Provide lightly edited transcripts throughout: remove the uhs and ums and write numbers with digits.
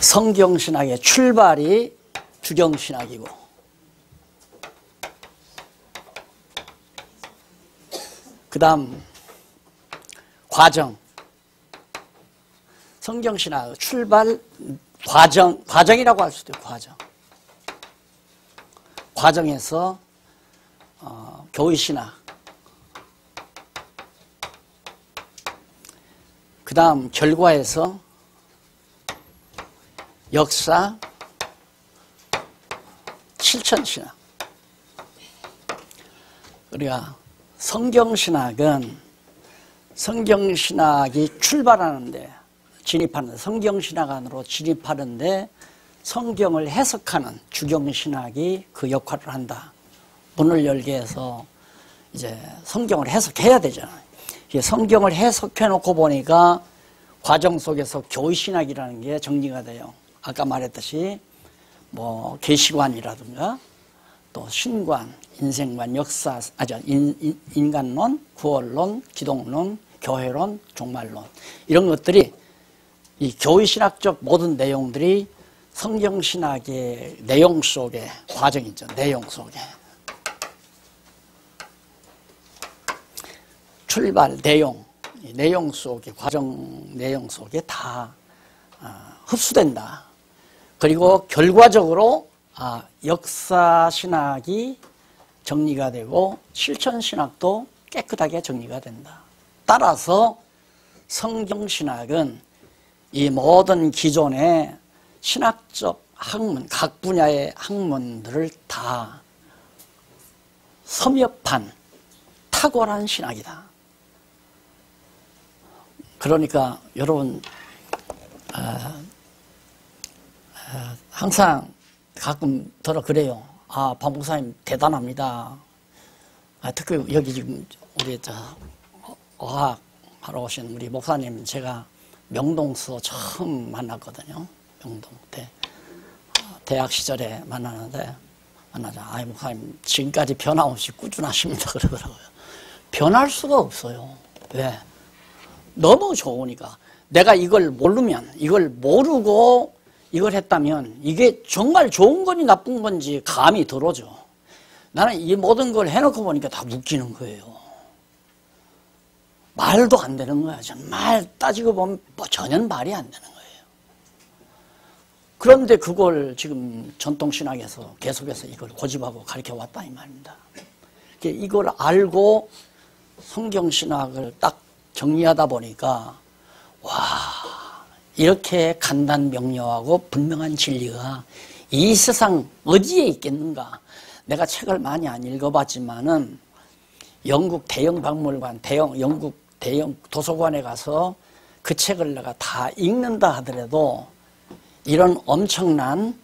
성경신학의 출발이 주경신학이고, 그 다음 과정, 성경신학 출발 과정이라고 할 수도 있고, 과정에서 교의신학, 그 다음 결과에서 역사, 실천신학. 우리가 성경신학은 성경신학이 출발하는데, 성경신학 안으로 진입하는데 성경을 해석하는 주경신학이 그 역할을 한다. 문을 열게 해서 이제 성경을 해석해야 되잖아요. 성경을 해석해 놓고 보니까 과정 속에서 교의신학이라는 게 정리가 돼요. 아까 말했듯이 뭐 계시관이라든가 또 신관, 인생관, 역사, 인간론, 구원론, 기독론, 교회론, 종말론, 이런 것들이 이 교의신학적 모든 내용들이 성경신학의 내용 속에, 과정이죠. 내용 속에. 출발, 내용 속에, 과정 내용 속에 다 흡수된다. 그리고 결과적으로 역사신학이 정리가 되고 실천신학도 깨끗하게 정리가 된다. 따라서 성경신학은 이 모든 기존의 신학적 학문, 각 분야의 학문들을 다 섭렵한 탁월한 신학이다. 그러니까 여러분 항상 가끔 들어 그래요. 박 목사님 대단합니다. 특히 여기 지금 우리 어학하러 오신 우리 목사님 제가 명동서 처음 만났거든요. 명동 대학 시절에 만나자 목사님 지금까지 변함없이 꾸준하십니다 그러더라고요. 변할 수가 없어요. 왜? 너무 좋으니까. 내가 이걸 모르면, 이걸 모르고 이걸 했다면 이게 정말 좋은 건지 나쁜 건지 감이 들어오죠. 나는 이 모든 걸 해놓고 보니까 다 웃기는 거예요. 말도 안 되는 거야. 정말 따지고 보면 전혀 말이 안 되는 거예요. 그런데 그걸 지금 전통신학에서 계속해서 이걸 고집하고 가르쳐 왔다 이 말입니다. 이걸 알고 성경신학을 딱 정리하다 보니까 이렇게 간단 명료하고 분명한 진리가 이 세상 어디에 있겠는가. 내가 책을 많이 안 읽어봤지만은 영국 대형 박물관, 영국 대형 도서관에 가서 그 책을 내가 다 읽는다 하더라도 이런 엄청난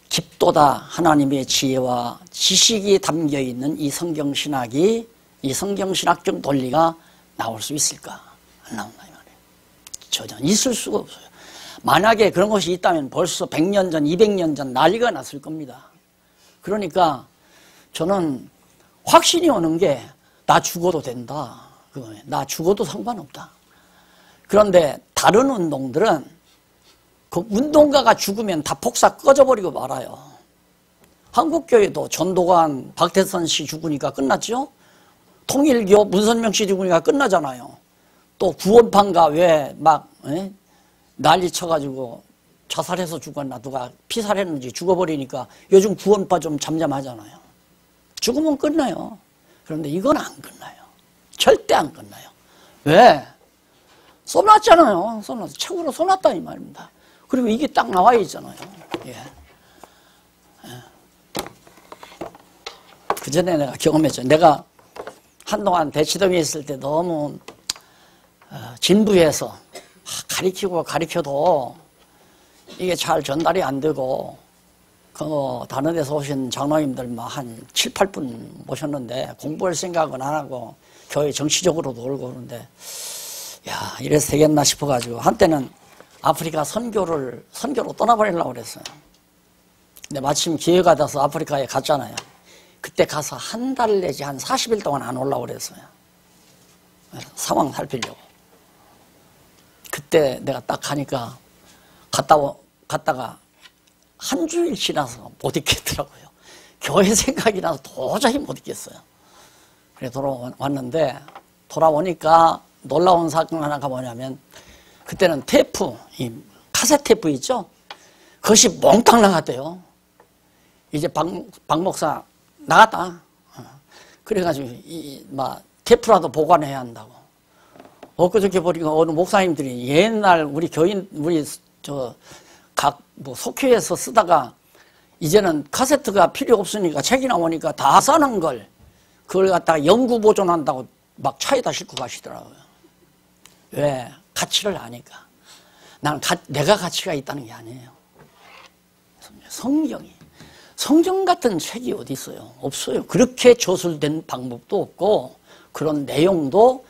깊도다 하나님의 지혜와 지식이 담겨있는 이 성경신학이, 이 성경신학적 논리가 나올 수 있을까? 안 나온다 이 말이에요. 전혀 있을 수가 없어요. 만약에 그런 것이 있다면 벌써 100년 전, 200년 전 난리가 났을 겁니다. 그러니까 저는 확신이 오는 게 나 죽어도 된다. 그거예요. 나 죽어도 상관없다. 그런데 다른 운동들은 그 운동가가 죽으면 다 폭삭 꺼져버리고 말아요. 한국교회도 전도관 박태선 씨 죽으니까 끝났죠? 통일교 문선명 씨 죽으니까 끝나잖아요. 또 구원파인가 왜 막 난리 쳐가지고 자살해서 죽었나 누가 피살했는지 죽어버리니까 요즘 구원파 좀 잠잠하잖아요. 죽으면 끝나요. 그런데 이건 안 끝나요. 절대 안 끝나요. 왜? 써놨잖아요. 책으로 써놨다 이 말입니다. 그리고 이게 딱 나와 있잖아요. 예. 그 전에 내가 경험했죠. 내가 한동안 대치동에 있을 때 너무 진부해서 가르치고 가르쳐도 이게 잘 전달이 안 되고 다른 데서 오신 장로님들 한 7, 8분 모셨는데 공부할 생각은 안 하고 교회 정치적으로 놀고 그러는데 야 이래서 되겠나 싶어가지고 한때는 아프리카 선교로 떠나버리려고 그랬어요. 근데 마침 기회가 돼서 아프리카에 갔잖아요. 그때 가서 한 달 내지 한 40일 동안 안 오려고 그랬어요. 상황 살피려고. 그때 내가 딱 가니까 갔다가 한 주일 지나서 못 있겠더라고요. 교회 생각이 나서 도저히 못 있겠어요. 그래 돌아왔는데 돌아오니까 놀라운 사건 하나가 뭐냐면 그때는 테이프, 이 카세트 테이프 있죠? 그것이 몽땅 나갔대요. 이제 박 목사 나갔다. 그래가지고 막 테이프라도 보관해야 한다고. 엊그저께 보니까 어느 목사님들이 옛날 우리 교인 우리 각 뭐 속회에서 쓰다가 이제는 카세트가 필요 없으니까 책이 나오니까 다 써놓은 걸 그걸 갖다가 영구 보존한다고 막 차에다 싣고 가시더라고요. 왜? 가치를 아니까. 나는 내가 가치가 있다는 게 아니에요. 성경 같은 책이 어디 있어요? 없어요. 그렇게 저술된 방법도 없고 그런 내용도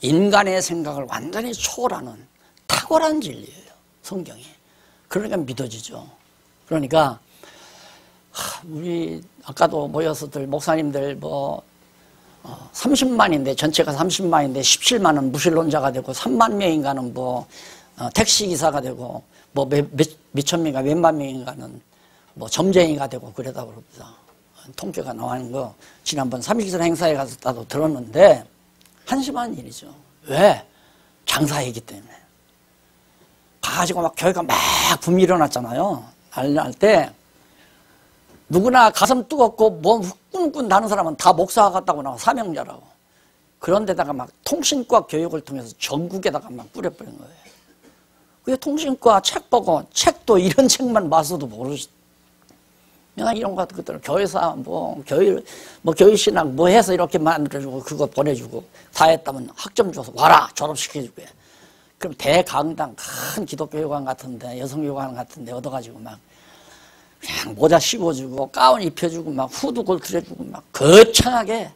인간의 생각을 완전히 초월하는 탁월한 진리예요. 성경이. 그러니까 믿어지죠. 그러니까 우리 아까도 모여서들 목사님들 30만인데 전체가 30만인데 17만은 무신론자가 되고 3만 명인가는 택시기사가 되고 몇천 명인가 몇만 명인가는 점쟁이가 되고 그러다 그럽니다. 통계가 나오는 거 지난번 3.1절 행사에 가서 나도 들었는데 한심한 일이죠. 왜? 장사이기 때문에. 가가지고 막 교회가 막 붐이 일어났잖아요. 난리 날 때 누구나 가슴 뜨겁고 몸 후끈후끈 나는 사람은 다 목사가 같다고 나와 사명자라고. 그런데다가 막 통신과 교육을 통해서 전국에다가 막 뿌려버린 거예요. 그게 통신과 책 보고 책도 이런 책만 봐서도 모르지. 그냥 이런 것들 교회사 교육신학 해서 이렇게 만들어주고 그거 보내주고 다 했다면 학점 줘서 와라 졸업시켜주게. 그럼 대강당 큰 기독교회관 같은데 여성교회관 같은데 얻어가지고 막 그냥 모자 씌워주고 가운 입혀주고 막 후드 걸트려주고 막 거창하게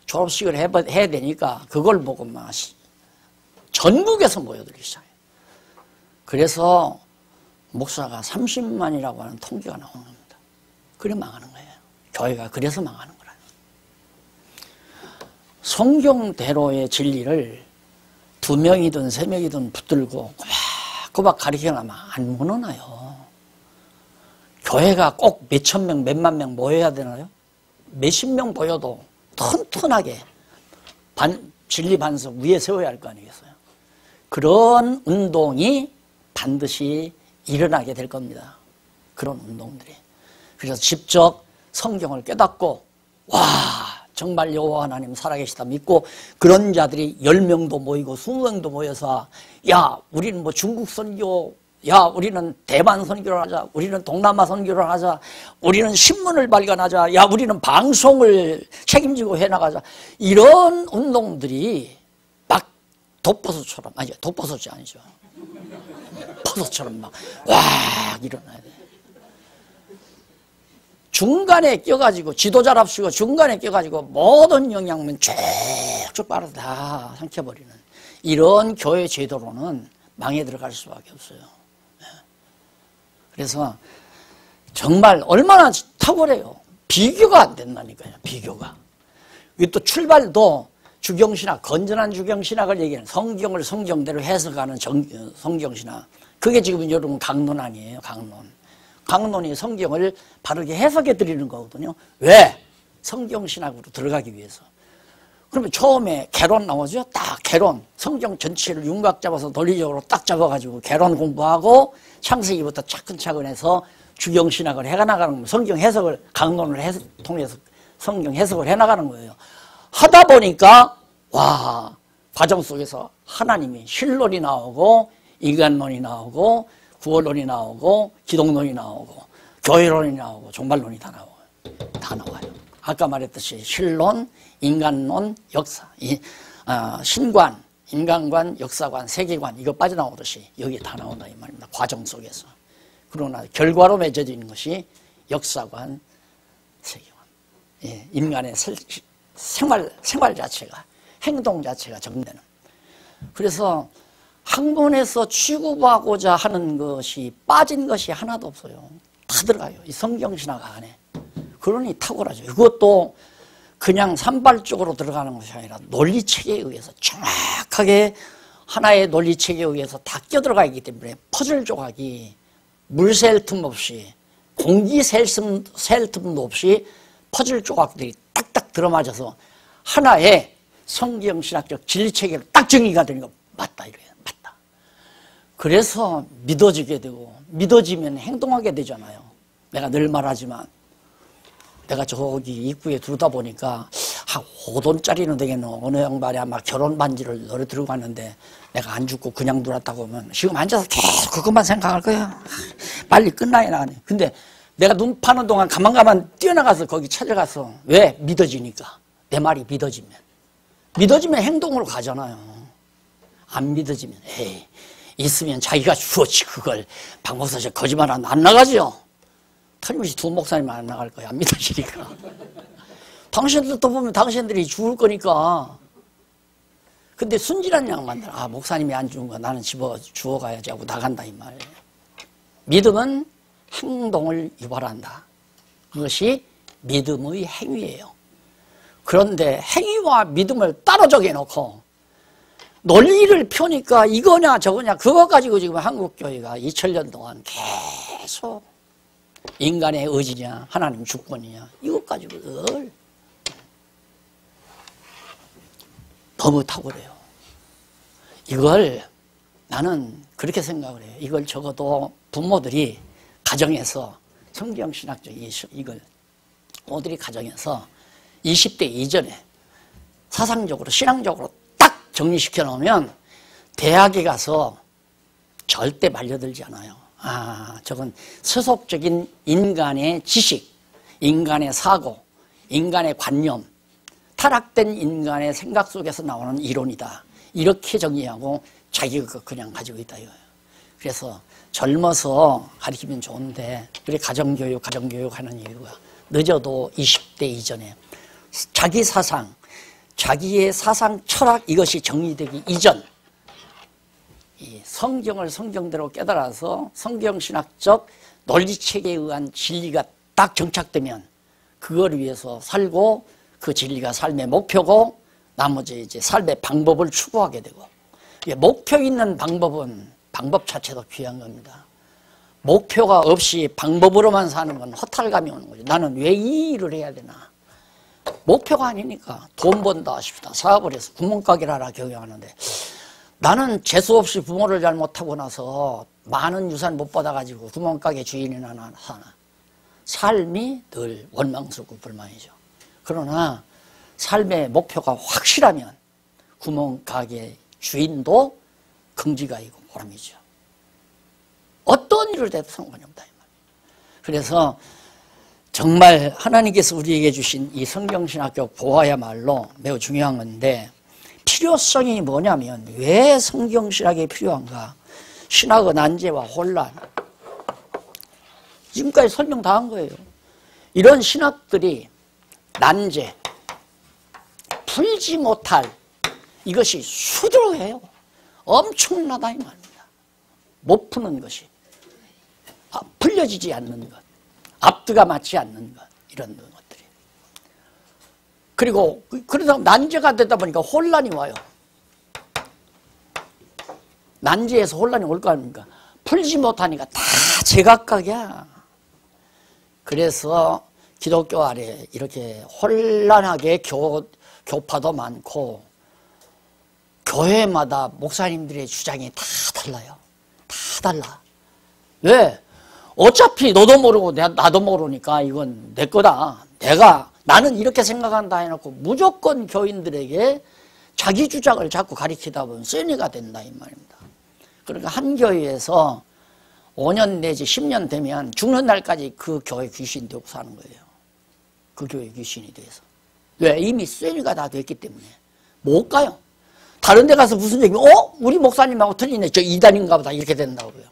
졸업식을 해야 되니까 그걸 보고 막 전국에서 모여들기 시작해요. 그래서 목사가 30만이라고 하는 통계가 나오는 겁니다. 그래 망하는 거예요. 교회가 그래서 망하는 거라요. 성경대로의 진리를 2명이든 3명이든 붙들고 꼬박 가르쳐나면 안 무너나요. 교회가 꼭 몇천 명, 몇만 명 모여야 되나요? 몇십 명 모여도 튼튼하게 진리 반석 위에 세워야 할 거 아니겠어요? 그런 운동이 반드시 일어나게 될 겁니다. 그런 운동들이. 그래서 직접 성경을 깨닫고 와 정말 여호와 하나님 살아계시다 믿고 그런 자들이 10명도 모이고 20명도 모여서 야 우리는 중국 선교 야 우리는 대만 선교를 하자 우리는 동남아 선교를 하자 우리는 신문을 발간하자 야 우리는 방송을 책임지고 해나가자 이런 운동들이 막 독버섯처럼 아니 독버섯이 아니죠 버섯처럼 막 와 일어나야 돼. 중간에 껴가지고 지도자랍시고 중간에 껴가지고 모든 영향면 쭉쭉 빨아서 다 삼켜버리는 이런 교회 제도로는 망해 들어갈 수밖에 없어요. 그래서 정말 얼마나 탁월해요. 비교가 안 된다니까요. 비교가. 이게 또 출발도 주경신학, 건전한 주경신학을 얘기하는 성경을 성경대로 해석하는 성경신학. 그게 지금 여러분 강론 아니에요. 강론이 성경을 바르게 해석해 드리는 거거든요. 왜? 성경신학으로 들어가기 위해서. 그러면 처음에 개론 나오죠? 딱 개론. 성경 전체를 윤곽 잡아서 논리적으로 딱 잡아가지고 개론 공부하고 창세기부터 차근차근 해서 주경신학을 해나가는 거예요. 성경 해석을, 강론을 통해서 성경 해석을 해나가는 거예요. 하다 보니까, 와, 과정 속에서 하나님이 신론이 나오고, 인간론이 나오고, 구원론이 나오고, 기독론이 나오고, 교회론이 나오고, 종말론이 다 나와요. 다 나와요. 아까 말했듯이 신론, 인간론, 역사, 신관, 인간관, 역사관, 세계관 이거 빠져나오듯이 여기에 다 나온다 이 말입니다. 과정 속에서. 그러나 결과로 맺어져 있는 것이 역사관, 세계관. 예, 인간의 생활 자체가 행동 자체가 정되는. 그래서 학문에서 취급하고자 하는 것이 빠진 것이 하나도 없어요. 다 들어가요. 이 성경신학 안에. 그러니 탁월하죠. 이것도 그냥 산발적으로 들어가는 것이 아니라 논리체계에 의해서 정확하게 하나의 논리체계에 의해서 다 껴들어가 있기 때문에 퍼즐 조각이 물 셀 틈 없이 공기 셀 틈도 없이 퍼즐 조각들이 딱딱 들어맞아서 하나의 성경신학적 진리체계로 딱 정의가 되는 거 맞다 이래요. 맞다. 그래서 믿어지게 되고 믿어지면 행동하게 되잖아요. 내가 늘 말하지만 내가 저기 입구에 들어다 보니까 한 5돈짜리는 되겠노. 어느 양반이 막 결혼 반지를 너를 들고 갔는데 내가 안 죽고 그냥 들어왔다고 하면 지금 앉아서 계속 그것만 생각할 거야. 빨리 끝나야 나가네. 근데 내가 눈 파는 동안 가만 뛰어나가서 거기 찾아가서 왜? 믿어지니까. 내 말이 믿어지면. 믿어지면 행동으로 가잖아요. 안 믿어지면 에이 있으면 자기가 주었지 그걸 박 목사 저 거짓말하면 안 나가죠. 틀림없이 두 목사님만 안 나갈 거야. 안 믿어지니까. 당신들도 보면 당신들이 죽을 거니까. 근데 순진한 양반들 목사님이 안 죽은 거 나는 주워가야지 하고 나간다 이 말이에요. 믿음은 행동을 유발한다. 그것이 믿음의 행위예요. 그런데 행위와 믿음을 따로 정해놓고 논리를 펴니까 이거냐 저거냐 그거 가지고 지금 한국교회가 2000년 동안 계속 인간의 의지냐 하나님 주권이냐 이것 가지고 늘 너무 탁월해요. 이걸 나는 그렇게 생각을 해요. 이걸 적어도 부모들이 가정에서 성경신학적 이걸 부모들이 가정에서 20대 이전에 사상적으로 신앙적으로 딱 정리시켜 놓으면 대학에 가서 절대 말려들지 않아요. 저건 세속적인 인간의 지식, 인간의 사고, 인간의 관념, 타락된 인간의 생각 속에서 나오는 이론이다. 이렇게 정리하고 자기가 그냥 가지고 있다 이거예요. 그래서 젊어서 가르치면 좋은데 그래 가정교육 하는 이유가 늦어도 20대 이전에 자기 사상, 자기의 사상 철학 이것이 정리되기 이전 이 성경을 성경대로 깨달아서 성경신학적 논리체계에 의한 진리가 딱 정착되면 그걸 위해서 살고 그 진리가 삶의 목표고 나머지 이제 삶의 방법을 추구하게 되고 목표 있는 방법은 방법 자체도 귀한 겁니다. 목표가 없이 방법으로만 사는 건 허탈감이 오는 거죠. 나는 왜 이 일을 해야 되나? 목표가 아니니까 돈 번다 싶다. 사업을 해서 구멍가게를 하나 경영하는데 나는 재수없이 부모를 잘 못하고 나서 많은 유산 못 받아가지고 구멍가게 주인이나 하나 사나. 삶이 늘 원망스럽고 불만이죠. 그러나 삶의 목표가 확실하면 구멍가게 주인도 긍지가 있고 보람이죠. 어떤 일을 해도 상관이 없다. 그래서 정말 하나님께서 우리에게 주신 이 성경신학적 보화야말로 매우 중요한 건데 필요성이 뭐냐면 왜 성경신학이 필요한가? 신학의 난제와 혼란 지금까지 설명 다 한 거예요. 이런 신학들이 난제 풀지 못할 이것이 수두룩해요. 엄청나다 이 말입니다. 못 푸는 것이 풀려지지 않는 것 앞뒤가 맞지 않는 것 이런 것들이 그리고 그러다 난제가 되다 보니까 혼란이 와요. 난제에서 혼란이 올 거 아닙니까? 풀지 못하니까 다 제각각이야. 그래서 기독교 아래 이렇게 혼란하게 교파도 많고 교회마다 목사님들의 주장이 다 달라요. 다 달라. 왜? 어차피 너도 모르고 나도 모르니까 이건 내 거다. 나는 이렇게 생각한다 해놓고 무조건 교인들에게 자기 주장을 자꾸 가리키다 보면 쇠뇌가 된다 이 말입니다. 그러니까 한 교회에서 5년 내지 10년 되면 죽는 날까지 그 교회 귀신이 되고 사는 거예요. 그 교회 귀신이 돼서. 왜? 이미 쇠뇌가 다 됐기 때문에 못 가요. 다른 데 가서 무슨 얘기 우리 목사님하고 틀리네. 저 이단인가 보다 이렇게 된다고요.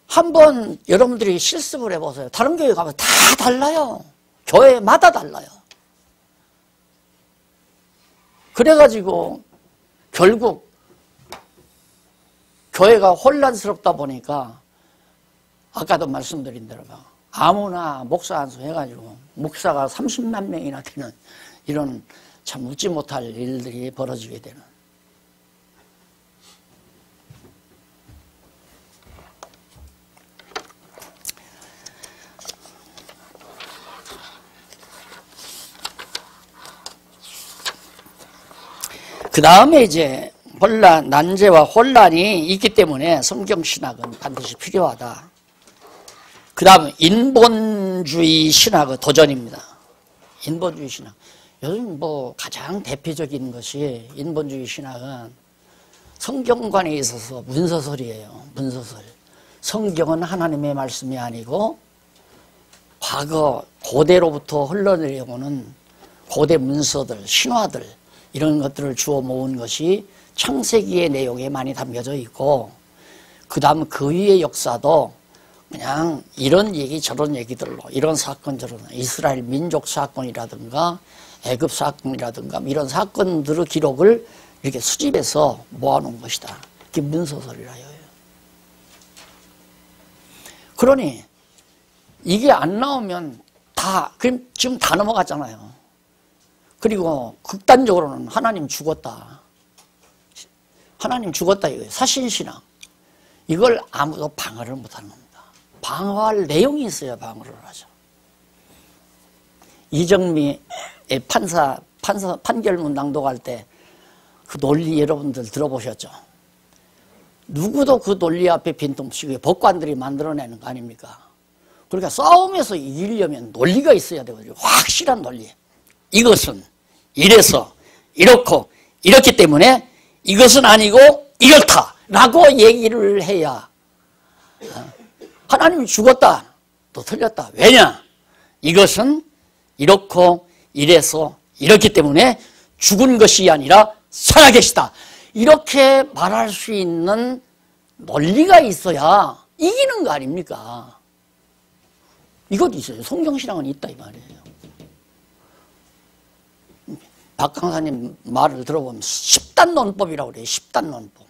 한번 여러분들이 실습을 해보세요. 다른 교회 가면 다 달라요. 교회마다 달라요. 그래가지고 결국 교회가 혼란스럽다 보니까 아까도 말씀드린 대로 아무나 목사 한 수 해가지고 목사가 30만 명이나 되는 이런 참 웃지 못할 일들이 벌어지게 되는. 그 다음에 이제 난제와 혼란이 있기 때문에 성경신학은 반드시 필요하다. 그 다음 인본주의 신학의 도전입니다. 인본주의 신학. 요즘 가장 대표적인 것이 인본주의 신학은 성경관에 있어서 문서설이에요. 문서설. 성경은 하나님의 말씀이 아니고 과거 고대로부터 흘러내려오는 고대 문서들, 신화들 이런 것들을 주워 모은 것이 창세기의 내용에 많이 담겨져 있고 그 다음 그 위의 역사도 그냥 이런 얘기 저런 얘기들로 이런 사건 저런 이스라엘 민족 사건이라든가 애굽 사건이라든가 이런 사건들의 기록을 이렇게 수집해서 모아놓은 것이다. 그게 문서설이라 해요. 그러니 이게 안 나오면 그럼 지금 다 넘어갔잖아요. 그리고 극단적으로는 하나님 죽었다. 하나님 죽었다 이거예요. 사신신앙. 이걸 아무도 방어를 못하는 겁니다. 방어할 내용이 있어야 방어를 하죠. 이정미 판결문 낭독할 때 그 논리 여러분들 들어보셨죠? 누구도 그 논리 앞에 빈틈없이 법관들이 만들어내는 거 아닙니까? 그러니까 싸움에서 이기려면 논리가 있어야 되거든요. 확실한 논리. 이것은 이래서 이렇고 이렇기 때문에 이것은 아니고 이렇다라고 얘기를 해야 하나님이 죽었다. 또 틀렸다. 왜냐? 이것은 이렇고 이래서 이렇기 때문에 죽은 것이 아니라 살아계시다. 이렇게 말할 수 있는 논리가 있어야 이기는 거 아닙니까? 이것도 있어요. 성경신앙은 있다 이 말이에요. 박 강사님 말을 들어보면 10단 논법이라고 그래요. 10단 논법.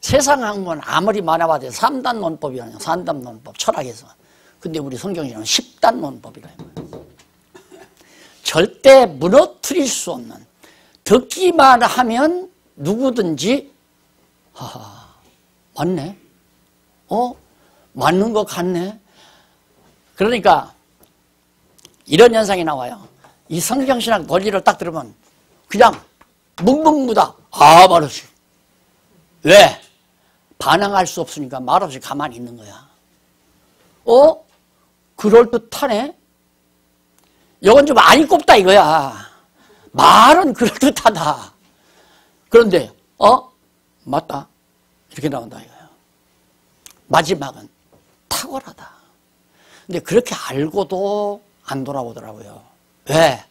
세상 학문 아무리 많아봐도 3단 논법이 아니에요. 3단 논법 철학에서. 근데 우리 성경신앙은 10단 논법이라 해요. 절대 무너뜨릴 수 없는, 듣기만 하면 누구든지 맞네? 맞는 것 같네? 그러니까 이런 현상이 나와요. 이 성경신학 논리를 딱 들으면 그냥 묵묵무다. 말없이. 왜? 반항할 수 없으니까 말없이 가만히 있는 거야. 그럴듯하네? 이건 좀 아니 꼽다 이거야. 말은 그럴듯하다. 그런데 맞다. 이렇게 나온다 이거야. 마지막은 탁월하다. 근데 그렇게 알고도 안 돌아오더라고요. 왜?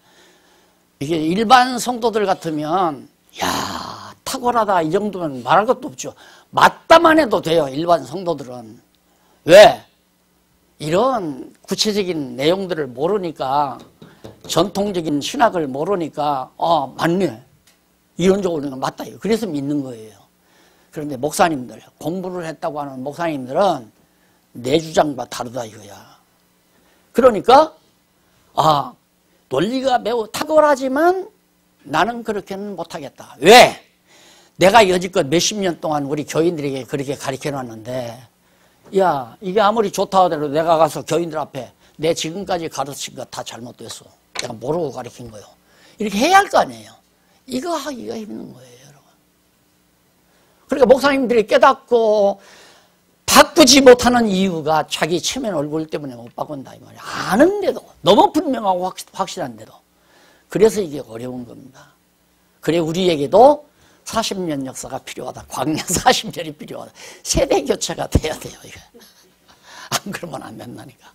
이게 일반 성도들 같으면 야 탁월하다 이 정도면 말할 것도 없죠. 맞다만 해도 돼요. 일반 성도들은. 왜? 이런 구체적인 내용들을 모르니까, 전통적인 신학을 모르니까 맞네. 이론적으로는 맞다. 그래서 믿는 거예요. 그런데 목사님들, 공부를 했다고 하는 목사님들은 내 주장과 다르다 이거야. 그러니까 논리가 매우 탁월하지만 나는 그렇게는 못하겠다. 왜? 내가 여지껏 몇십 년 동안 우리 교인들에게 그렇게 가르쳐놨는데 야 이게 아무리 좋다 하더라도 내가 가서 교인들 앞에 내 지금까지 가르친 거 다 잘못됐어. 내가 모르고 가르친 거요. 이렇게 해야 할 거 아니에요. 이거 하기가 힘든 거예요, 여러분. 그러니까 목사님들이 깨닫고 바꾸지 못하는 이유가 자기 체면 얼굴 때문에 못 바꾼다 이 말이에요. 아는데도 너무 분명하고 확실한데도. 그래서 이게 어려운 겁니다. 그래 우리에게도 40년 역사가 필요하다. 광야 40년이 필요하다. 세대 교체가 돼야 돼요. 이게. 안 그러면 안 된다니까.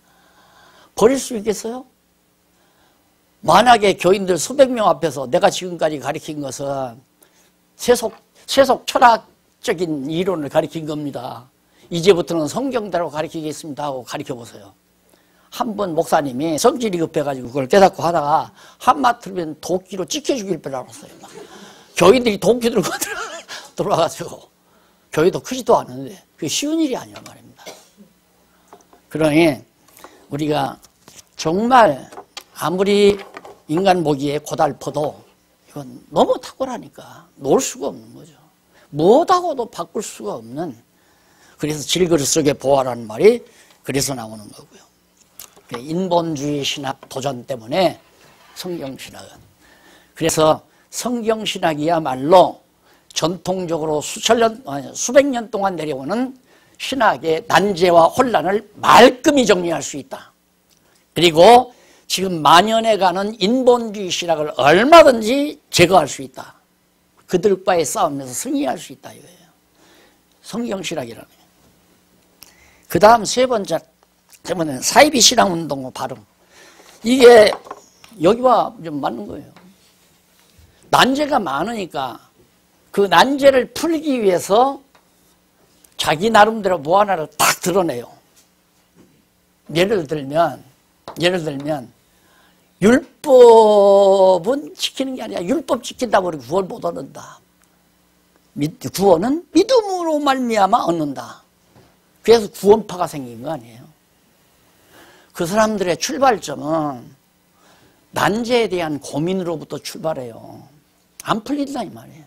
버릴 수 있겠어요? 만약에 교인들 수백 명 앞에서 내가 지금까지 가르친 것은 세속 철학적인 이론을 가르친 겁니다. 이제부터는 성경대로 가르치겠습니다 하고 가르쳐보세요. 한 번 목사님이 성질이 급해가지고 그걸 깨닫고 하다가 한마 들으면 도끼로 찍혀 죽일 뻔 알았어요. 교인들이 도끼 들고 들어와가지고 교회도 크지도 않은데 그게 쉬운 일이 아니란 말입니다. 그러니 우리가 정말 아무리 인간 보기에 고달퍼도 이건 너무 탁월하니까 놓을 수가 없는 거죠. 무엇하고도 바꿀 수가 없는. 그래서 질그릇 속에 보아라는 말이 그래서 나오는 거고요. 인본주의 신학 도전 때문에 성경신학은. 그래서 성경신학이야말로 전통적으로 수백 년 동안 내려오는 신학의 난제와 혼란을 말끔히 정리할 수 있다. 그리고 지금 만연해가는 인본주의 신학을 얼마든지 제거할 수 있다. 그들과의 싸움에서 승리할 수 있다 이거예요. 성경신학이라는 거예요. 그 다음 세 번째는 사이비 신학운동의 발흥. 이게 여기와 좀 맞는 거예요. 난제가 많으니까 그 난제를 풀기 위해서 자기 나름대로 뭐 하나를 딱 드러내요. 예를 들면 율법은 지키는 게 아니라 율법 지킨다고 우리 구원 못 얻는다. 구원은 믿음으로 말미암아 얻는다. 그래서 구원파가 생긴 거 아니에요. 그 사람들의 출발점은 난제에 대한 고민으로부터 출발해요. 안 풀린다 이 말이에요.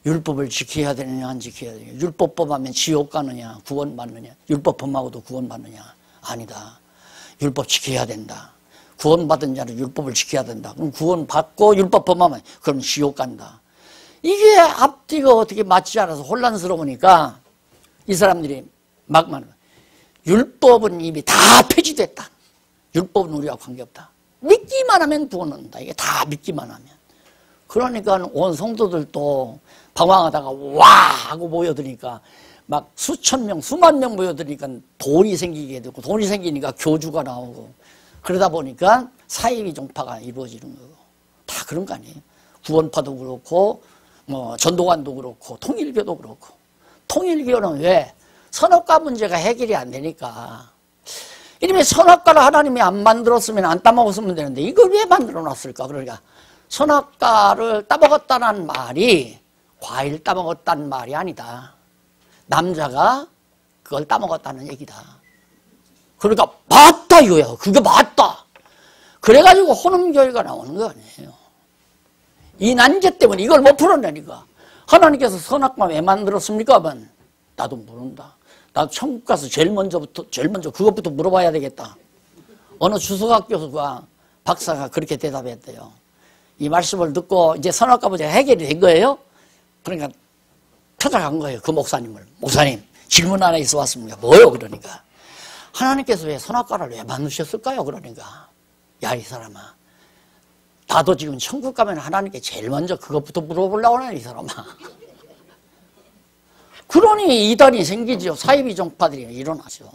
율법을 지켜야 되느냐 안 지켜야 되느냐. 율법 범하면 지옥 가느냐 구원 받느냐. 율법 범하고도 구원 받느냐. 아니다. 율법 지켜야 된다. 구원받은 자는 율법을 지켜야 된다. 그럼 구원받고 율법 범하면 그럼 지옥 간다. 이게 앞뒤가 어떻게 맞지 않아서 혼란스러우니까 이 사람들이 막 말하는 거예요. 율법은 이미 다 폐지됐다. 율법은 우리와 관계없다. 믿기만 하면 구원 얻는다. 이게 다 믿기만 하면. 그러니까 온 성도들도 방황하다가 와 하고 모여드니까 막 수천 명, 수만 명 모여드니까 돈이 생기게 되고 돈이 생기니까 교주가 나오고 그러다 보니까 사이비 종파가 이루어지는 거고 다 그런 거 아니에요. 구원파도 그렇고 뭐 전도관도 그렇고 통일교도 그렇고 통일교는 왜? 선악과 문제가 해결이 안 되니까 이름에 선악과를 하나님이 안 만들었으면 안 따먹었으면 되는데 이걸 왜 만들어 놨을까? 그러니까 선악과를 따먹었다는 말이 과일 따먹었다는 말이 아니다. 남자가 그걸 따먹었다는 얘기다. 그러니까 맞다 이거야. 그게 맞다. 그래가지고 혼음교회가 나오는 거 아니에요. 이 난제 때문에 이걸 못 풀어내니까 하나님께서 선악과 왜 만들었습니까? 하면 나도 모른다. 나도 천국 가서 제일 먼저 그것부터 물어봐야 되겠다. 어느 주석학 교수가 박사가 그렇게 대답했대요. 이 말씀을 듣고 이제 선악과 문제가 해결이 된 거예요. 그러니까 찾아간 거예요. 그 목사님을. 목사님 질문 하나 있어 왔습니다. 뭐요? 그러니까 하나님께서 왜 선악과를 왜 만드셨을까요? 그러니까 야 이 사람아 나도 지금 천국 가면 하나님께 제일 먼저 그것부터 물어보려고 하네 이 사람아. 그러니 이단이 생기죠. 사이비 종파들이 일어나죠.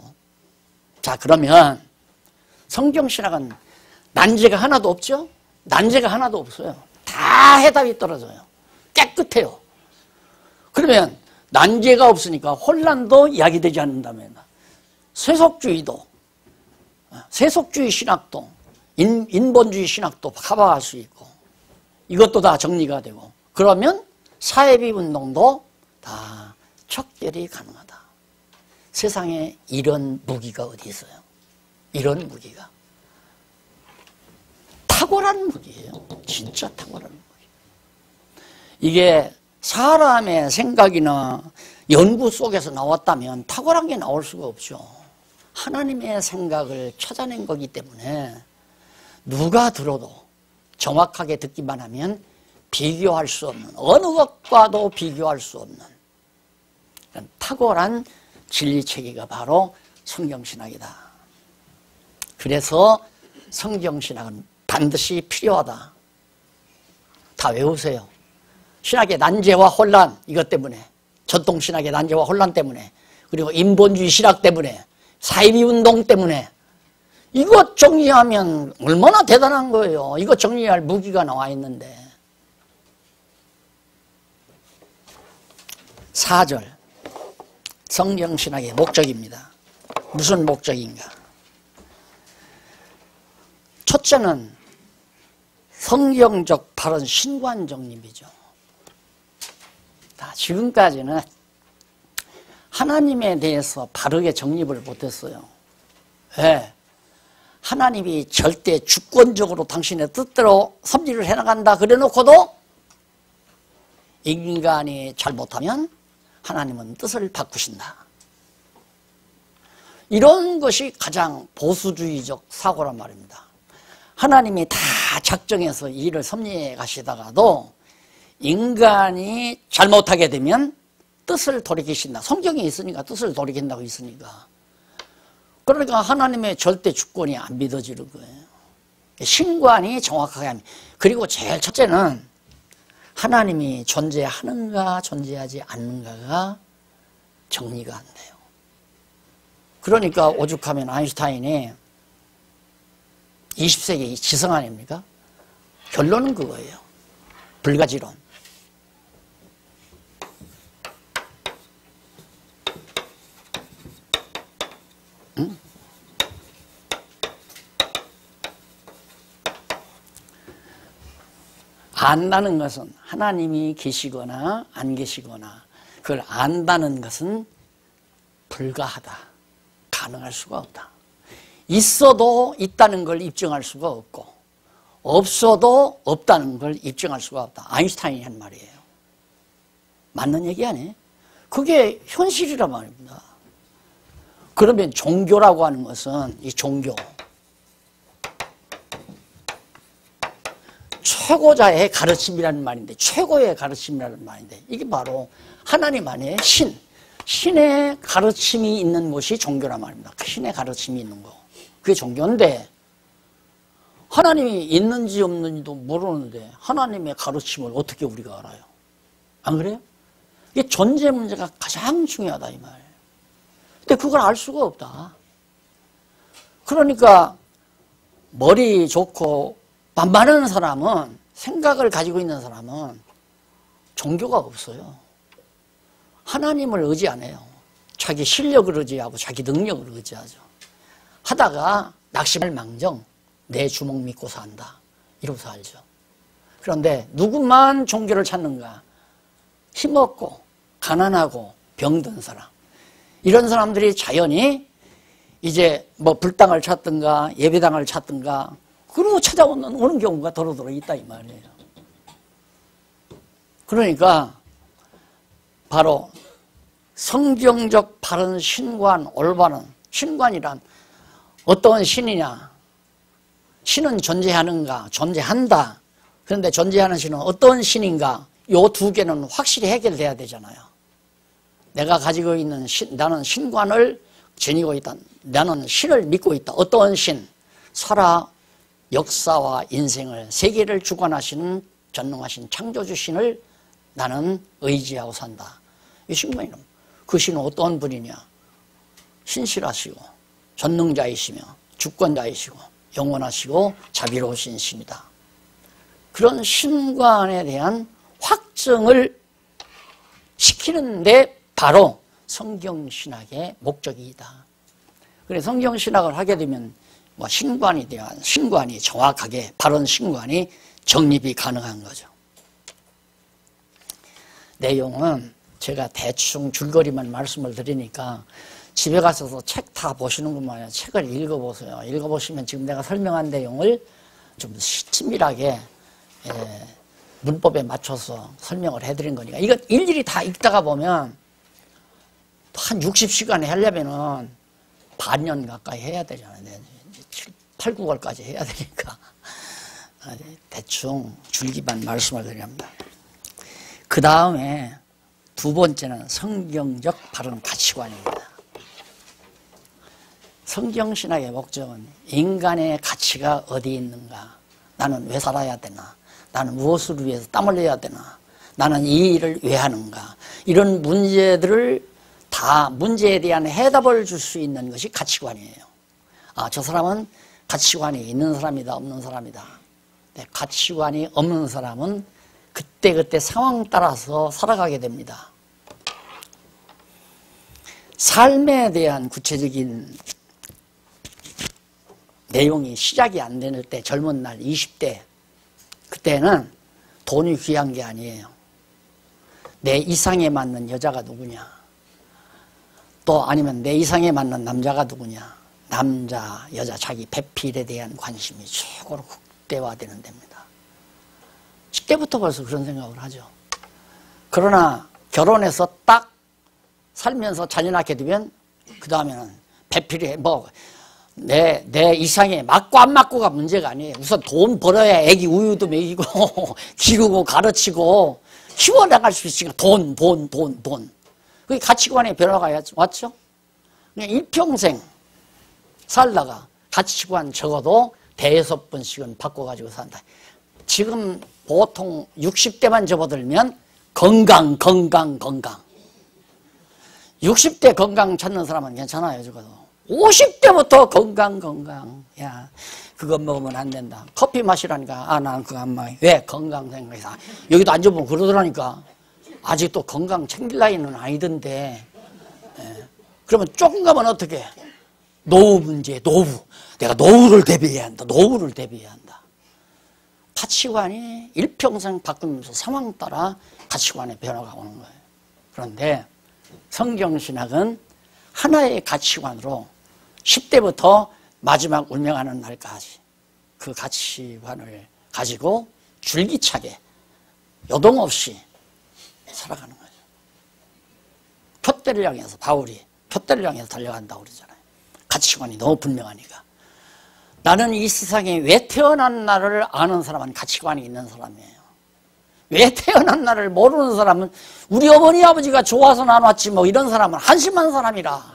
자 그러면 성경신학은 난제가 하나도 없죠? 난제가 하나도 없어요. 다 해답이 떨어져요. 깨끗해요. 그러면 난제가 없으니까 혼란도 이야기되지 않는다면 세속주의도 세속주의 신학도 인본주의 신학도 커버할 수 있고 이것도 다 정리가 되고 그러면 사회비 운동도 다 척결이 가능하다. 세상에 이런 무기가 어디 있어요? 이런 무기가 탁월한 무기예요. 진짜 탁월한 무기. 이게 사람의 생각이나 연구 속에서 나왔다면 탁월한 게 나올 수가 없죠. 하나님의 생각을 찾아낸 거기 때문에 누가 들어도 정확하게 듣기만 하면 비교할 수 없는 어느 것과도 비교할 수 없는 탁월한 진리체계가 바로 성경신학이다. 그래서 성경신학은 반드시 필요하다. 다 외우세요. 신학의 난제와 혼란 이것 때문에 전통신학의 난제와 혼란 때문에 그리고 인본주의 신학 때문에 사이비운동 때문에 이것 정리하면 얼마나 대단한 거예요. 이것 정리할 무기가 나와 있는데 4절 성경신학의 목적입니다. 무슨 목적인가? 첫째는 성경적 바른 신관 정립이죠. 지금까지는 하나님에 대해서 바르게 정립을 못했어요. 왜? 하나님이 절대 주권적으로 당신의 뜻대로 섭리를 해나간다 그래놓고도 인간이 잘못하면 하나님은 뜻을 바꾸신다. 이런 것이 가장 보수주의적 사고란 말입니다. 하나님이 다 작정해서 일을 섭리해 가시다가도 인간이 잘못하게 되면 뜻을 돌이키신다. 성경에 있으니까 뜻을 돌이킨다고 있으니까. 그러니까 하나님의 절대 주권이 안 믿어지는 거예요. 신관이 정확하게 합니다. 그리고 제일 첫째는 하나님이 존재하는가 존재하지 않는가가 정리가 안 돼요. 그러니까 오죽하면 아인슈타인이 20세기 지성 아닙니까? 결론은 그거예요. 불가지론. 응? 안다는 것은 하나님이 계시거나 안 계시거나 그걸 안다는 것은 불가하다. 가능할 수가 없다. 있어도 있다는 걸 입증할 수가 없고 없어도 없다는 걸 입증할 수가 없다. 아인슈타인이 한 말이에요. 맞는 얘기 아니에요? 그게 현실이란 말입니다. 그러면 종교라고 하는 것은 이 종교 최고자의 가르침이라는 말인데 최고의 가르침이라는 말인데 이게 바로 하나님 안에 신의 가르침이 있는 곳이 종교란 말입니다. 신의 가르침이 있는 거 그게 종교인데 하나님이 있는지 없는지도 모르는데 하나님의 가르침을 어떻게 우리가 알아요? 안 그래요? 이게 존재 문제가 가장 중요하다 이 말이에요. 근데 그걸 알 수가 없다. 그러니까 머리 좋고 만만한 사람은 생각을 가지고 있는 사람은 종교가 없어요. 하나님을 의지 안 해요. 자기 실력을 의지하고 자기 능력을 의지하죠. 하다가 낙심할망정 내 주먹 믿고 산다. 이러고서 알죠. 그런데 누구만 종교를 찾는가? 힘없고 가난하고 병든 사람. 이런 사람들이 자연히 이제 뭐 불당을 찾든가 예배당을 찾든가 그러고 찾아오는 경우가 도로도로 있다 이 말이에요. 그러니까 바로 성경적 바른 신관, 올바른 신관이란 어떤 신이냐? 신은 존재하는가? 존재한다. 그런데 존재하는 신은 어떤 신인가? 요 두 개는 확실히 해결돼야 되잖아요. 내가 가지고 있는 나는 신관을 지니고 있다. 나는 신을 믿고 있다. 어떤 신? 살아 역사와 인생을 세계를 주관하시는 전능하신 창조주 신을 나는 의지하고 산다. 이 신관이란 그 신은 어떤 분이냐? 신실하시고 전능자이시며 주권자이시고 영원하시고 자비로우신 신이다. 그런 신관에 대한 확증을 시키는데 바로 성경신학의 목적이다. 그래서 성경신학을 하게 되면 뭐 신관에 대한 신관이 정확하게 바른 신관이 정립이 가능한 거죠. 내용은 제가 대충 줄거리만 말씀을 드리니까 집에 가셔서 책 다 보시는 것만요. 책을 읽어보세요. 읽어보시면 지금 내가 설명한 내용을 좀 친밀하게 문법에 맞춰서 설명을 해드린 거니까 이거 일일이 다 읽다가 보면 한 60시간에 하려면은 반년 가까이 해야 되잖아요. 8, 9월까지 해야 되니까 대충 줄기만 말씀을 드립니다. 그 다음에 두 번째는 성경적 바른 가치관입니다. 성경신학의 목적은 인간의 가치가 어디 있는가? 나는 왜 살아야 되나? 나는 무엇을 위해서 땀 흘려야 되나? 나는 이 일을 왜 하는가? 이런 문제들을 다 문제에 대한 해답을 줄 수 있는 것이 가치관이에요. 아, 저 사람은 가치관이 있는 사람이다, 없는 사람이다. 네, 가치관이 없는 사람은 그때그때 상황 따라서 살아가게 됩니다. 삶에 대한 구체적인 내용이 시작이 안 될 때, 젊은 날 20대 그때는 돈이 귀한 게 아니에요. 내 이상에 맞는 여자가 누구냐, 또 아니면 내 이상에 맞는 남자가 누구냐. 남자, 여자, 자기 배필에 대한 관심이 최고로 극대화되는 데입니다. 10대부터 벌써 그런 생각을 하죠. 그러나 결혼해서 딱 살면서 자녀 낳게 되면 그 다음에는 배필이 뭐 내 이상에 맞고 안 맞고가 문제가 아니에요. 우선 돈 벌어야 애기 우유도 먹이고 기르고 가르치고 키워나갈 수 있으니까 돈. 그게 가치관의 변화가 왔죠? 그냥 일평생 살다가 가치관 적어도 대여섯 번씩은 바꿔가지고 산다. 지금 보통 60대만 접어들면 건강. 60대 건강 찾는 사람은 괜찮아요, 적어도. 50대부터 건강. 야, 그거 먹으면 안 된다. 커피 마시라니까. 난 그거 안 마셔. 왜? 건강 생각해서. 여기도 앉아보면 그러더라니까. 아직도 건강 챙길 나이는 아니던데. 예. 그러면 조금 가면 어떻게? 노후 문제, 노후. 내가 노후를 대비해야 한다. 가치관이 일평생 바꾸면서 상황 따라 가치관의 변화가 오는 거예요. 그런데 성경신학은 하나의 가치관으로 10대부터 마지막 운명하는 날까지 그 가치관을 가지고 줄기차게 요동 없이 살아가는 거죠. 표대를 향해서 바울이 표대를 향해서 달려간다고 그러잖아요. 가치관이 너무 분명하니까. 나는 이 세상에 왜 태어난 나를 아는 사람은 가치관이 있는 사람이에요. 왜 태어난 나를 모르는 사람은 우리 어머니 아버지가 좋아서 나왔지 뭐 이런 사람은 한심한 사람이라.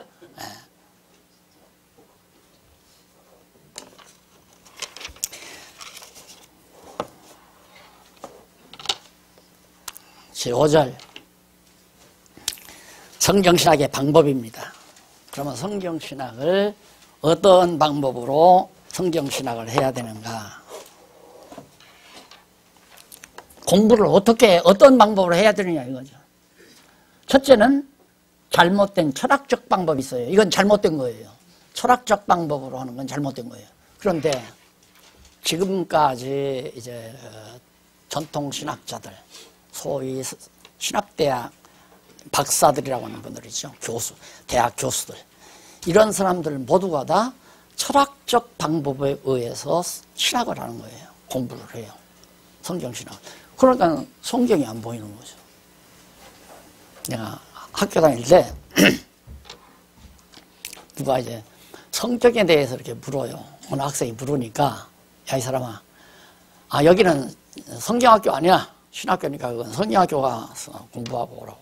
제5절 성경신학의 방법입니다. 그러면 성경신학을 어떤 방법으로 성경신학을 해야 되는가? 공부를 어떤 방법으로 해야 되느냐 이거죠. 첫째는 잘못된 철학적 방법이 있어요. 이건 잘못된 거예요. 철학적 방법으로 하는 건 잘못된 거예요. 그런데 지금까지 이제 전통 신학자들, 소위 신학대학 박사들이라고 하는 분들이죠. 교수, 대학 교수들. 이런 사람들 모두가 다 철학적 방법에 의해서 신학을 하는 거예요. 공부를 해요. 성경신학. 그러니까 성경이 안 보이는 거죠. 내가 학교 다닐 때 누가 이제 성경에 대해서 이렇게 물어요. 어느 학생이 물으니까 야, 이 사람아, 여기는 성경학교 아니야. 신학교니까 그건 성경학교 가서 공부하고 오라고.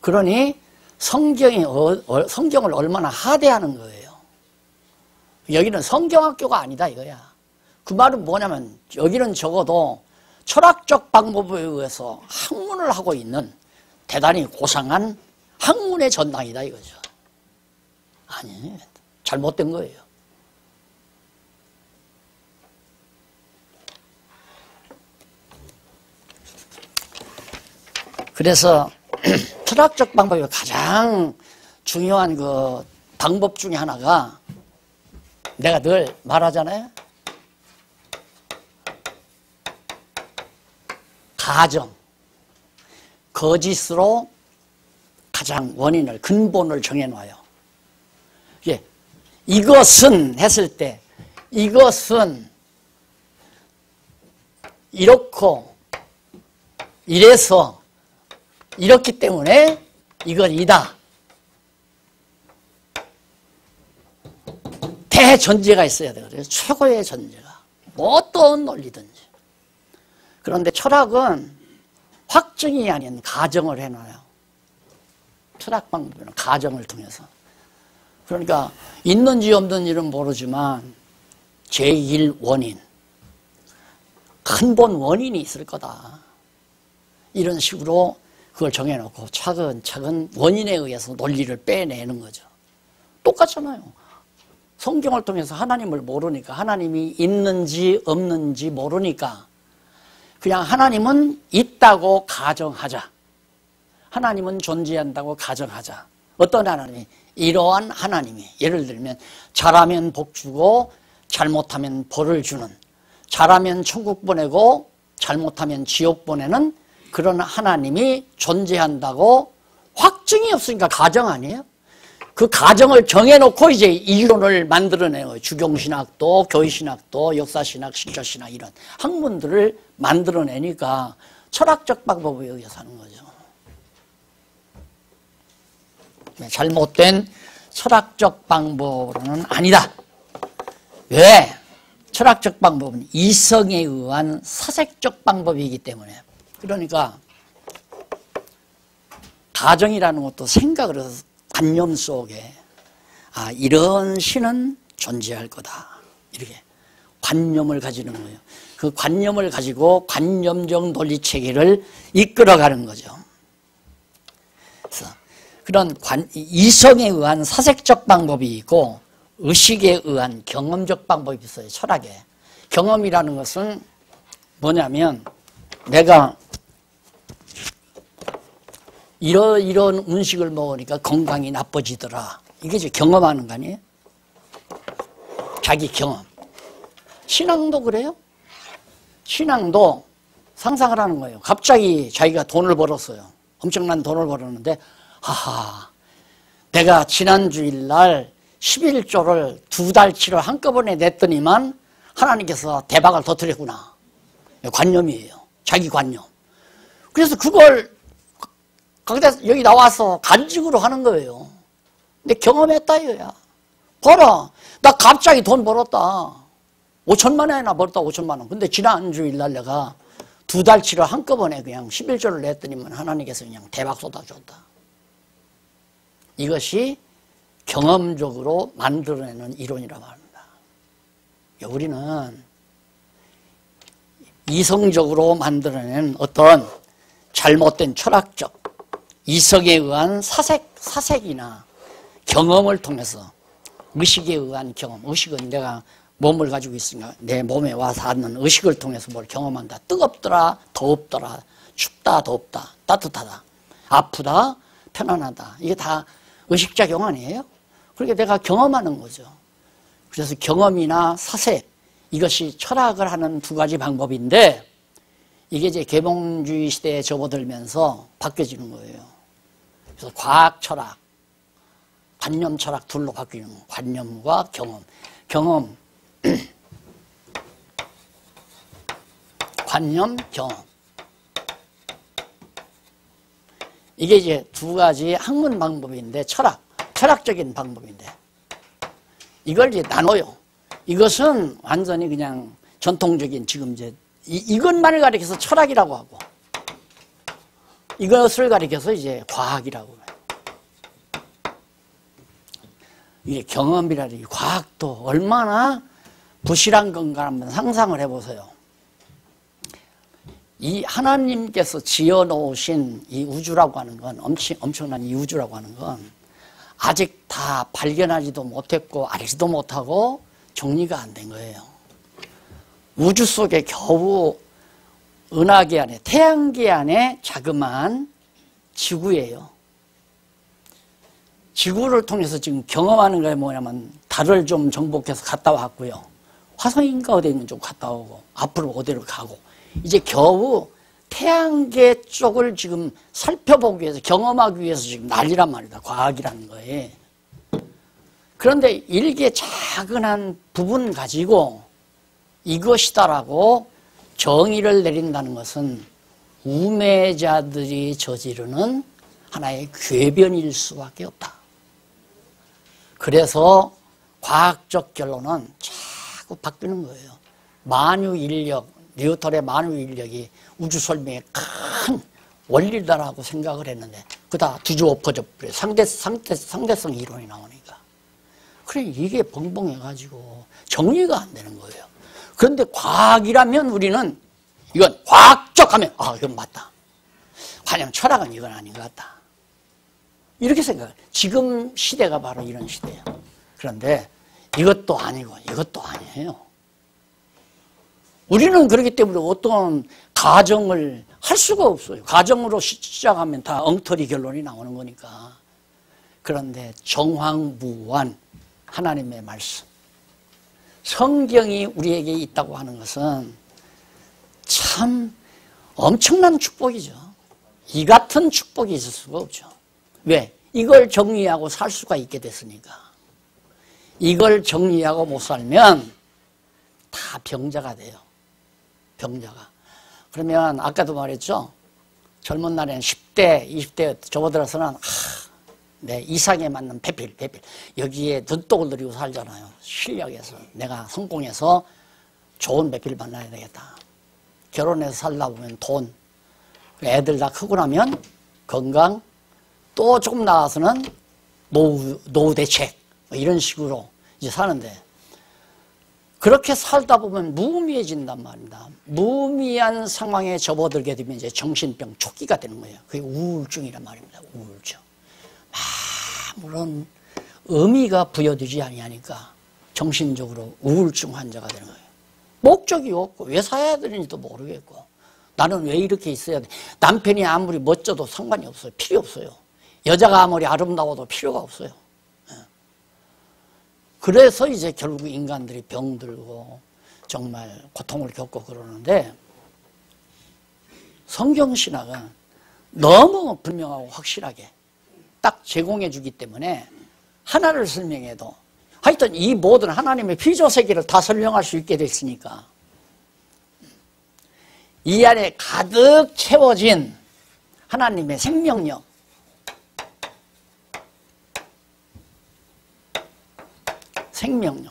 그러니 성경을 얼마나 하대하는 거예요. 여기는 성경학교가 아니다 이거야. 그 말은 뭐냐면 여기는 적어도 철학적 방법에 의해서 학문을 하고 있는 대단히 고상한 학문의 전당이다 이거죠. 아니, 잘못된 거예요. 그래서 철학적 방법이 가장 중요한 그 방법 중에 하나가 내가 늘 말하잖아요. 가정, 거짓으로 가장 원인을, 근본을 정해놔요. 예, 이것은 했을 때 이것은 이렇고 이래서 이렇기 때문에 이건 이다. 대전제가 있어야 돼요. 최고의 전제가. 뭐 어떤 논리든지. 그런데 철학은 확증이 아닌 가정을 해놔요. 철학 방법은 가정을 통해서. 그러니까 있는지 없는지는 모르지만 제1 원인, 근본 원인이 있을 거다. 이런 식으로 그걸 정해놓고 차근차근 원인에 의해서 논리를 빼내는 거죠. 똑같잖아요. 성경을 통해서 하나님을 모르니까, 하나님이 있는지 없는지 모르니까 그냥 하나님은 있다고 가정하자. 하나님은 존재한다고 가정하자. 어떤 하나님이? 이러한 하나님이. 예를 들면 잘하면 복 주고 잘못하면 벌을 주는, 잘하면 천국 보내고 잘못하면 지옥 보내는 그런 하나님이 존재한다고 확증이 없으니까 가정 아니에요? 그 가정을 정해놓고 이제 이론을 만들어내요. 주경신학도, 교회신학도, 역사신학, 실존신학 이런 학문들을 만들어내니까 철학적 방법에 의해서 하는 거죠. 잘못된 철학적 방법으로는 아니다. 왜? 철학적 방법은 이성에 의한 사색적 방법이기 때문에, 그러니까 가정이라는 것도 생각을 해서 관념 속에 이런 신은 존재할 거다, 이렇게 관념을 가지는 거예요. 그 관념을 가지고 관념적 논리체계를 이끌어가는 거죠. 그래서 그런 이성에 의한 사색적 방법이 있고 의식에 의한 경험적 방법이 있어요. 철학에. 경험이라는 것은 뭐냐면 내가 이런 음식을 먹으니까 건강이 나빠지더라, 이게 이제 경험하는 거 아니에요? 자기 경험. 신앙도 그래요. 신앙도 상상을 하는 거예요. 갑자기 자기가 돈을 벌었어요. 엄청난 돈을 벌었는데 내가 지난 주일날 11조를 2달치를 한꺼번에 냈더니만 하나님께서 대박을 터뜨렸구나. 관념이에요. 자기 관념. 그래서 그걸 여기 나와서 간직으로 하는 거예요. 근데 경험했다 이거야. 봐라, 나 갑자기 돈 벌었다. 5천만 원이나 벌었다. 5천만 원. 근데 지난 주일날 내가 2달치를 한꺼번에 그냥 11조를 냈더니만 하나님께서 그냥 대박 쏟아줬다. 이것이 경험적으로 만들어내는 이론이라고 합니다. 우리는 이성적으로 만들어낸 어떤 잘못된 철학적 이성에 의한 사색이나 경험을 통해서, 의식에 의한 경험, 의식은 내가 몸을 가지고 있으니까 내 몸에 와서 하는 의식을 통해서 뭘 경험한다. 뜨겁더라, 더웁더라, 춥다, 덥다, 따뜻하다, 아프다, 편안하다. 이게 다 의식작용 아니에요? 그렇게 내가 경험하는 거죠. 그래서 경험이나 사색, 이것이 철학을 하는 두 가지 방법인데 이게 이제 계몽주의 시대에 접어들면서 바뀌어지는 거예요. 그래서 과학 철학, 관념 철학 둘로 바뀌는 거예요. 관념과 경험. 경험, 관념, 경험. 이게 이제 두 가지 학문 방법인데 철학적인 방법인데 이걸 이제 나눠요. 이것은 완전히 그냥 전통적인 지금 이제 이것만을 가리켜서 철학이라고 하고 이것을 가리켜서 이제 과학이라고 해요. 이게 경험이라든지 과학도 얼마나 부실한 건가 한번 상상을 해보세요. 이 하나님께서 지어놓으신 이 우주라고 하는 건, 엄청난 이 우주라고 하는 건 아직 다 발견하지도 못했고 알지도 못하고 정리가 안 된 거예요. 우주 속에 겨우 은하계 안에, 태양계 안에 자그마한 지구예요. 지구를 통해서 지금 경험하는 게 뭐냐면 달을 좀 정복해서 갔다 왔고요. 화성인가 어디 있는 쪽 갔다 오고 앞으로 어디로 가고 이제 겨우 태양계 쪽을 지금 살펴보기 위해서, 경험하기 위해서 지금 난리란 말이다. 과학이라는 거에. 그런데 일개 작은 한 부분 가지고 이것이다라고 정의를 내린다는 것은 우매자들이 저지르는 하나의 궤변일 수밖에 없다. 그래서 과학적 결론은 자꾸 바뀌는 거예요. 만유인력, 뉴턴의 만유인력이 우주 설명의 큰 원리다라고 생각을 했는데 그다 뒤집어져 버려. 상대성 이론이 나오니까. 그래 이게 벙벙해가지고 정리가 안 되는 거예요. 그런데 과학이라면 우리는 이건 과학적 하면 이건 맞다. 과연 철학은 이건 아닌 것 같다. 이렇게 생각해요. 지금 시대가 바로 이런 시대예요. 그런데 이것도 아니고 이것도 아니에요. 우리는 그렇기 때문에 어떤 가정을 할 수가 없어요. 가정으로 시작하면 다 엉터리 결론이 나오는 거니까. 그런데 정황무한 하나님의 말씀, 성경이 우리에게 있다고 하는 것은 참 엄청난 축복이죠. 이 같은 축복이 있을 수가 없죠. 왜? 이걸 정리하고 살 수가 있게 됐으니까. 이걸 정리하고 못 살면 다 병자가 돼요. 병자가. 그러면 아까도 말했죠. 젊은 날에는 10대, 20대 접어들어서는 내 이상에 맞는 배필 여기에 눈독을 들이고 살잖아요. 실력에서 내가 성공해서 좋은 배필 만나야 되겠다. 결혼해서 살다 보면 돈, 애들 다 크고 나면 건강, 또 조금 나가서는 노후 대책, 뭐 이런 식으로 이제 사는데, 그렇게 살다 보면 무의미해진단 말입니다. 무의미한 상황에 접어들게 되면 이제 정신병 초기가 되는 거예요. 그게 우울증이란 말입니다. 우울증. 아무런 의미가 부여되지 아니하니까 정신적으로 우울증 환자가 되는 거예요. 목적이 없고 왜 살아야 되는지도 모르겠고, 나는 왜 이렇게 있어야 돼. 남편이 아무리 멋져도 상관이 없어요. 필요 없어요. 여자가 아무리 아름다워도 필요가 없어요. 그래서 이제 결국 인간들이 병들고 정말 고통을 겪고 그러는데, 성경신학은 너무 분명하고 확실하게 딱 제공해 주기 때문에 하나를 설명해도 하여튼 이 모든 하나님의 피조세계를 다 설명할 수 있게 됐으니까, 이 안에 가득 채워진 하나님의 생명력,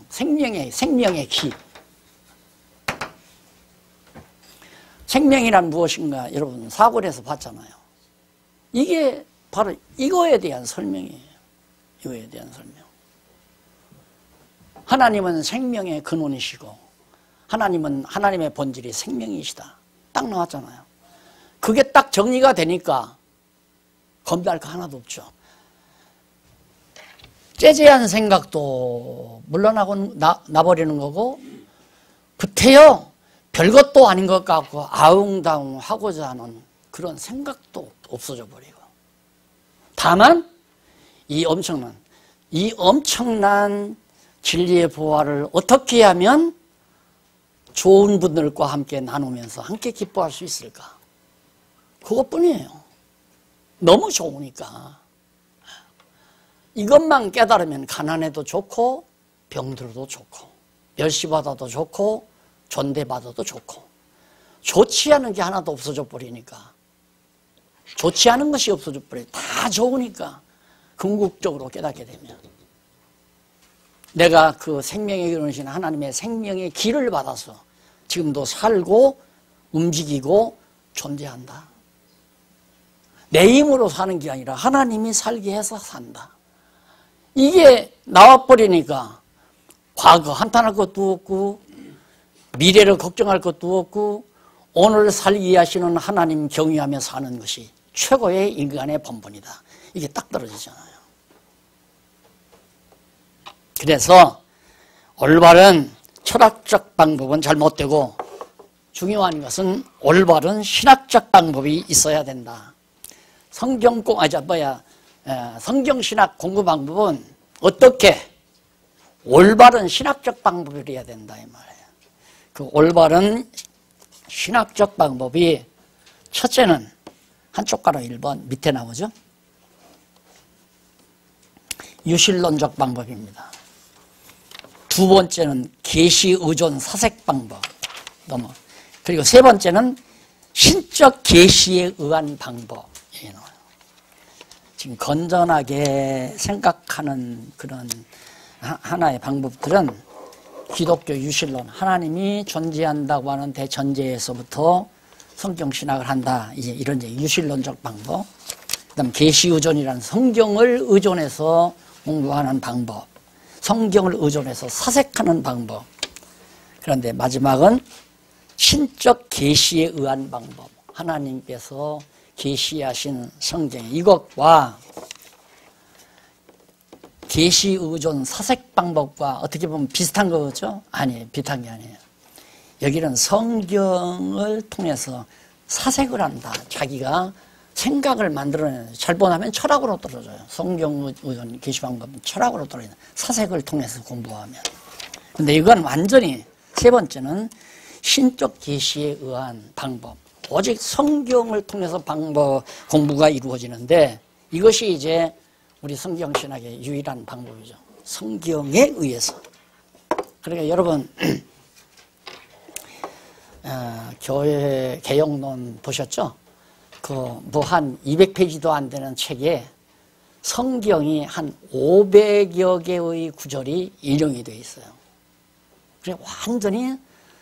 생명의 기. 생명이란 무엇인가 여러분 사골에서 봤잖아요. 이게 바로 이거에 대한 설명이에요. 이거에 대한 설명. 하나님은 생명의 근원이시고 하나님은 하나님의 본질이 생명이시다. 딱 나왔잖아요. 그게 딱 정리가 되니까 겁날 거 하나도 없죠. 째째한 생각도 물러나고 나버리는 거고, 구태여 별것도 아닌 것 같고 아웅다웅 하고자 하는 그런 생각도 없어져 버리고, 다만 이 엄청난 진리의 보화를 어떻게 하면 좋은 분들과 함께 나누면서 함께 기뻐할 수 있을까? 그것뿐이에요. 너무 좋으니까. 이것만 깨달으면 가난해도 좋고 병들어도 좋고 멸시받아도 좋고 존대받아도 좋고, 좋지 않은 게 하나도 없어져 버리니까, 좋지 않은 것이 없어져 버리니까 다 좋으니까 궁극적으로 깨닫게 되면 내가 그 생명의 근원이신 하나님의 생명의 기를 받아서 지금도 살고 움직이고 존재한다. 내 힘으로 사는 게 아니라 하나님이 살게 해서 산다. 이게 나와버리니까 과거 한탄할 것도 없고 미래를 걱정할 것도 없고 오늘 살게 하시는 하나님 경외하며 사는 것이 최고의 인간의 본분이다. 이게 딱 떨어지잖아요. 그래서 올바른 철학적 방법은 잘못되고 중요한 것은 올바른 신학적 방법이 있어야 된다. 성경신학 공부 방법은 어떻게 올바른 신학적 방법이어야 된다 이 말이에요. 그 올바른 신학적 방법이 첫째는 한쪽 가로 1번 밑에 나오죠. 유실론적 방법입니다. 두 번째는 계시 의존 사색 방법. 그리고 세 번째는 신적 계시에 의한 방법. 지금 건전하게 생각하는 그런 하나의 방법들은 기독교 유실론, 하나님이 존재한다고 하는 대전제에서부터 성경신학을 한다. 이제 이런 유실론적 방법. 그다음 계시 의존이라는 성경을 의존해서 공부하는 방법. 성경을 의존해서 사색하는 방법. 그런데 마지막은 신적 계시에 의한 방법. 하나님께서 계시하신 성경, 이것과 계시 의존 사색 방법과 어떻게 보면 비슷한 거죠? 아니에요. 비슷한 게 아니에요. 여기는 성경을 통해서 사색을 한다. 자기가 생각을 만들어내는, 잘못하면 철학으로 떨어져요. 성경 의존 계시 방법은 철학으로 떨어져요. 사색을 통해서 공부하면. 근데 이건 완전히 세 번째는 신적 계시에 의한 방법. 오직 성경을 통해서 공부가 이루어지는데, 이것이 이제 우리 성경신학의 유일한 방법이죠. 성경에 의해서. 그러니까 여러분 교회 개혁론 보셨죠? 한 200페이지도 안 되는 책에 성경이 한 500여 개의 구절이 인용이 되어 있어요. 그래 완전히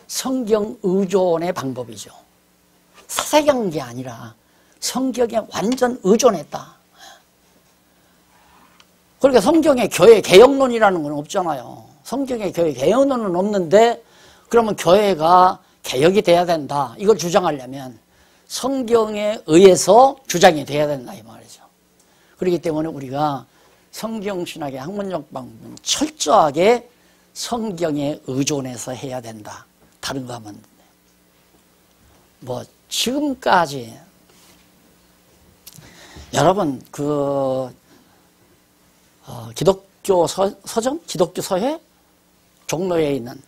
성경 의존의 방법이죠. 사색한 게 아니라 성경에 완전 의존했다. 그러니까 성경에 교회 개혁론이라는 건 없잖아요. 성경에 교회 개혁론은 없는데 그러면 교회가 개혁이 돼야 된다. 이걸 주장하려면 성경에 의해서 주장이 돼야 된다 이 말이죠. 그렇기 때문에 우리가 성경신학의 학문적 방법은 철저하게 성경에 의존해서 해야 된다. 다른 거 하면 뭐 지금까지 여러분 기독교 서점, 기독교 서회 종로에 있는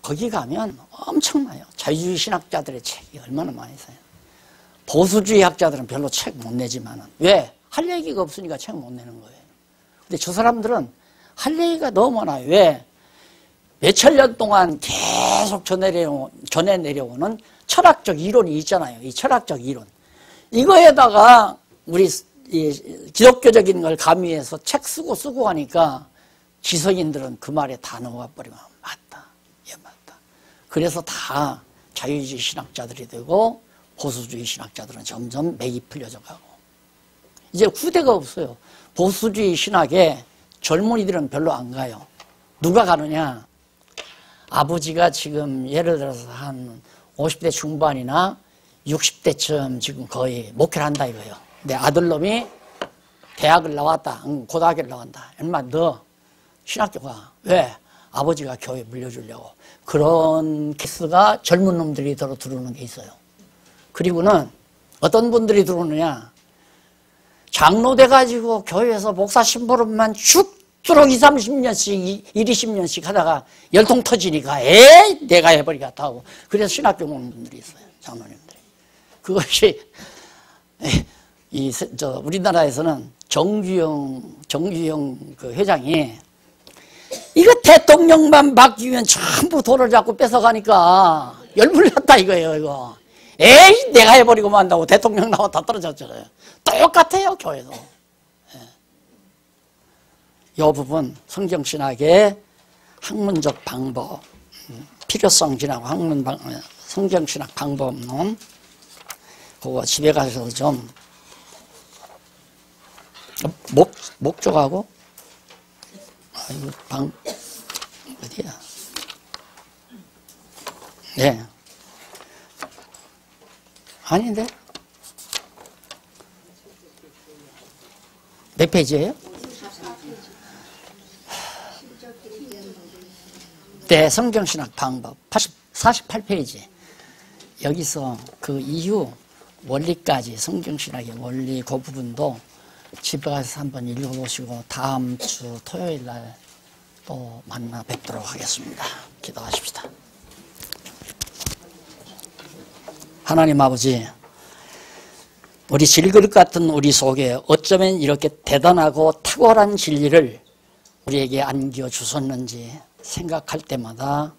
거기 가면 엄청나요. 자유주의 신학자들의 책이 얼마나 많이 있어요. 보수주의 학자들은 별로 책 못 내지만은 왜? 할 얘기가 없으니까 책 못 내는 거예요. 근데 저 사람들은 할 얘기가 너무 많아요. 왜? 몇천 년 동안 계속 전해 내려오는 철학적 이론이 있잖아요. 이 철학적 이론. 이거에다가 우리 기독교적인 걸 가미해서 책 쓰고 하니까 지성인들은 그 말에 다 넘어가 버리면 맞다. 예, 맞다. 그래서 다 자유주의 신학자들이 되고 보수주의 신학자들은 점점 맥이 풀려져 가고 이제 후대가 없어요. 보수주의 신학에 젊은이들은 별로 안 가요. 누가 가느냐? 아버지가 지금 예를 들어서 한 50대 중반이나 60대쯤 지금 거의 목회를 한다 이거예요. 내 아들놈이 대학을 나왔다. 고등학교를 나왔다. 엄마 너 신학교 가. 왜? 아버지가 교회 물려주려고. 그런 케이스가 젊은 놈들이 들어오는 게 있어요. 그리고는 어떤 분들이 들어오느냐. 장로 돼가지고 교회에서 목사 심부름만 죽도록 20, 30년씩 20년씩 하다가 열통 터지니까 에이 내가 해버리겠다 하고 그래서 신학교 오는 분들이 있어요. 장로님들이. 그것이 우리나라에서는 정주영 그 회장이 이거 대통령만 바뀌면 전부 돈을 자꾸 뺏어가니까 열불 났다 이거예요. 이거 에이 내가 해버리고 만다고 대통령 나왔다 떨어졌잖아요. 똑같아요 교회도. 이 부분 성경신학의 학문적 방법, 필요성 진하고 성경신학 방법론 그거 집에 가서 좀 목적하고 이거 어디야? 네. 아닌데? 몇 페이지예요? 네, 성경신학 방법 48페이지. 여기서 그 이후 원리까지 성경신학의 원리 그 부분도 집에 가서 한번 읽어보시고 다음 주 토요일 날 또 만나 뵙도록 하겠습니다. 기도하십시다. 하나님 아버지, 우리 질그릇 같은 우리 속에 어쩌면 이렇게 대단하고 탁월한 진리를 우리에게 안겨주셨는지 생각할 때마다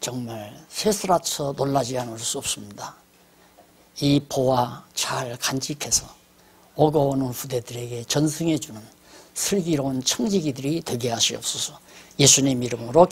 정말 새스라쳐 놀라지 않을 수 없습니다. 이 보화 잘 간직해서 오고 오는 후대들에게 전승해주는 슬기로운 청지기들이 되게 하시옵소서. 예수님 이름으로